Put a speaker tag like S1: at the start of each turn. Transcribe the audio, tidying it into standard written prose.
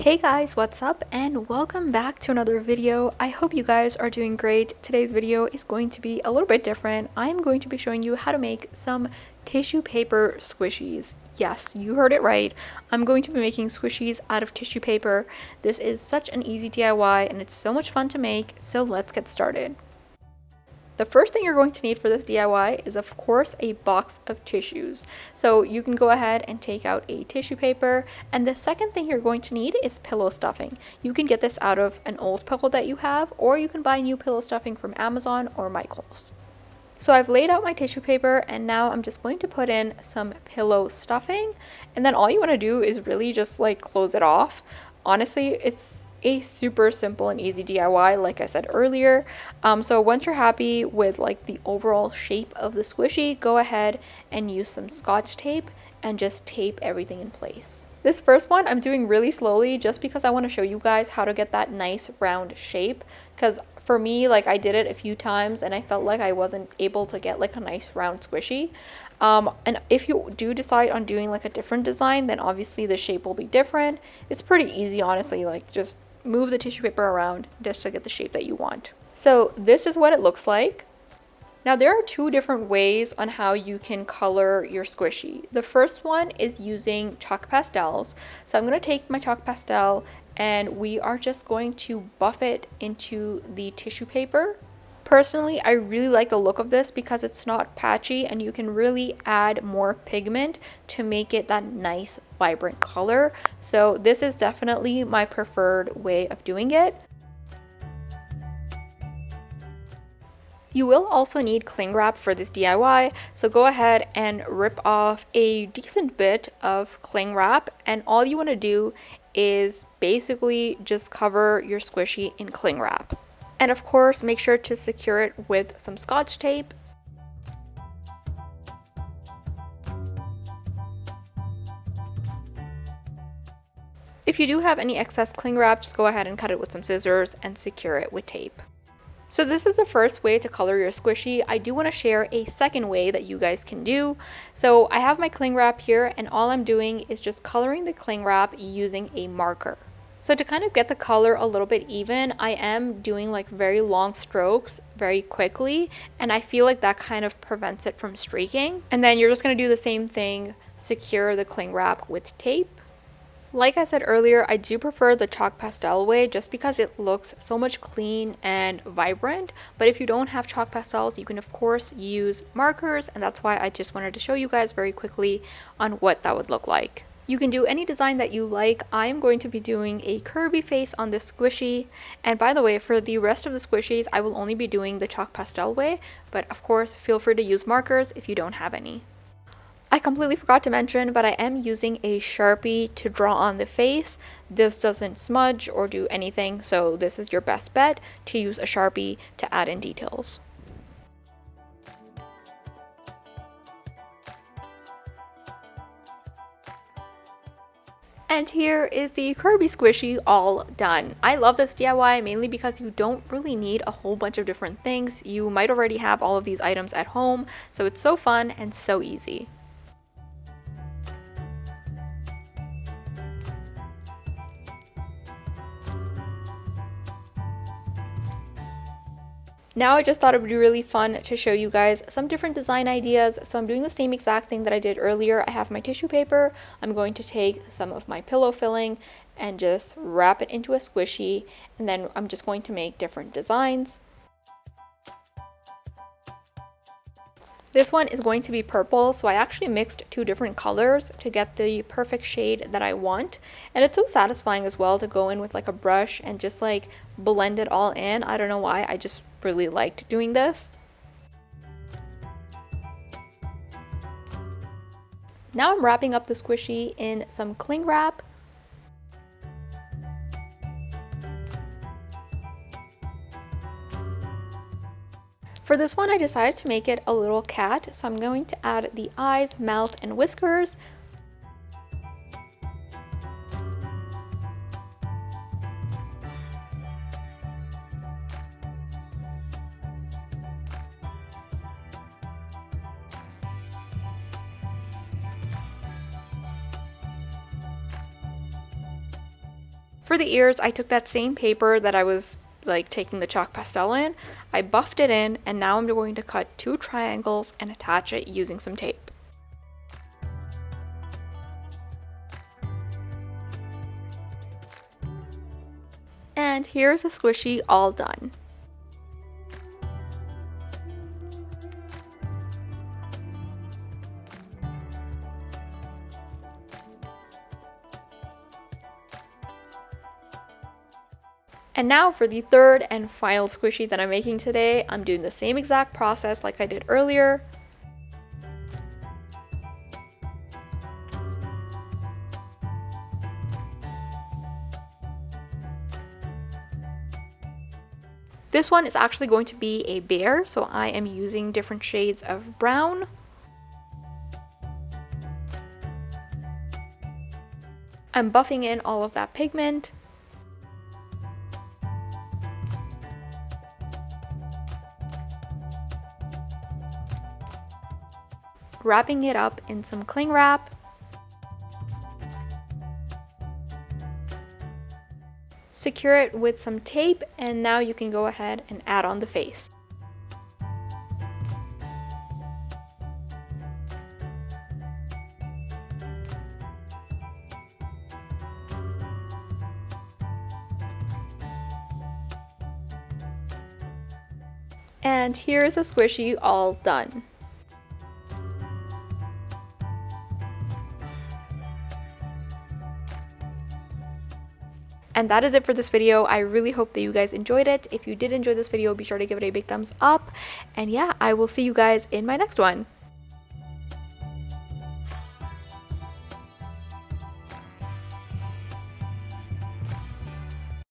S1: Hey guys, what's up and welcome back to another video. I hope you guys are doing great. Today's video is going to be a little bit different. I'm going to be showing you how to make some tissue paper squishies. Yes, you heard it right. I'm going to be making squishies out of tissue paper. This is such an easy DIY and it's so much fun to make, so let's get started. The first thing you're going to need for this DIY is of course a box of tissues. So you can go ahead and take out a tissue paper, and the second thing you're going to need is pillow stuffing. You can get this out of an old pillow that you have, or you can buy new pillow stuffing from Amazon or Michaels. So I've laid out my tissue paper and now I'm just going to put in some pillow stuffing, and then all you want to do is really just like close it off. Honestly, it's a super simple and easy DIY, like I said earlier. So once you're happy with like the overall shape of the squishy, go ahead and use some Scotch tape and just tape everything in place. This first one I'm doing really slowly just because I want to show you guys how to get that nice round shape, because for me, like, I did it a few times and I felt like I wasn't able to get like a nice round squishy. And if you do decide on doing like a different design, then obviously the shape will be different. It's pretty easy, honestly, like just move the tissue paper around just to get the shape that you want. So this is what it looks like. Now there are two different ways on how you can color your squishy. The first one is using chalk pastels. So I'm going to take my chalk pastel and we are just going to buff it into the tissue paper. Personally, I really like the look of this because it's not patchy and you can really add more pigment to make it that nice, vibrant color. So this is definitely my preferred way of doing it. You will also need cling wrap for this DIY, so go ahead and rip off a decent bit of cling wrap, and all you want to do is basically just cover your squishy in cling wrap. And of course, make sure to secure it with some Scotch tape. If you do have any excess cling wrap, just go ahead and cut it with some scissors and secure it with tape. So this is the first way to color your squishy. I do want to share a second way that you guys can do. So I have my cling wrap here and all I'm doing is just coloring the cling wrap using a marker. So to kind of get the color a little bit even, I am doing like very long strokes very quickly, and I feel like that kind of prevents it from streaking. And then you're just going to do the same thing, secure the cling wrap with tape. Like I said earlier, I do prefer the chalk pastel way just because it looks so much clean and vibrant. But if you don't have chalk pastels, you can of course use markers, and that's why I just wanted to show you guys very quickly on what that would look like. You can do any design that you like. I am going to be doing a Kirby face on this squishy. And by the way, for the rest of the squishies, I will only be doing the chalk pastel way. But of course, feel free to use markers if you don't have any. I completely forgot to mention, but I am using a Sharpie to draw on the face. This doesn't smudge or do anything, so this is your best bet to use a Sharpie to add in details. And here is the Kirby squishy all done. I love this DIY mainly because you don't really need a whole bunch of different things. You might already have all of these items at home, so it's so fun and so easy. Now I just thought it would be really fun to show you guys some different design ideas. So I'm doing the same exact thing that I did earlier. I have my tissue paper. I'm going to take some of my pillow filling and just wrap it into a squishy, and then I'm just going to make different designs. This one is going to be purple, so I actually mixed two different colors to get the perfect shade that I want. And it's so satisfying as well to go in with like a brush and just like blend it all in. I don't know why, I just really liked doing this. Now I'm wrapping up the squishy in some cling wrap. For this one, I decided to make it a little cat, so I'm going to add the eyes, mouth, and whiskers. For the ears, I took that same paper that I was like taking the chalk pastel in, I buffed it in, and now I'm going to cut 2 triangles and attach it using some tape. And here's a squishy all done. And now for the third and final squishy that I'm making today, I'm doing the same exact process like I did earlier. This one is actually going to be a bear, so I am using different shades of brown. I'm buffing in all of that pigment. Wrapping it up in some cling wrap. Secure it with some tape, and now you can go ahead and add on the face. And here's a squishy all done. And that is it for this video. I really hope that you guys enjoyed it. If you did enjoy this video, be sure to give it a big thumbs up. And yeah, I will see you guys in my next one.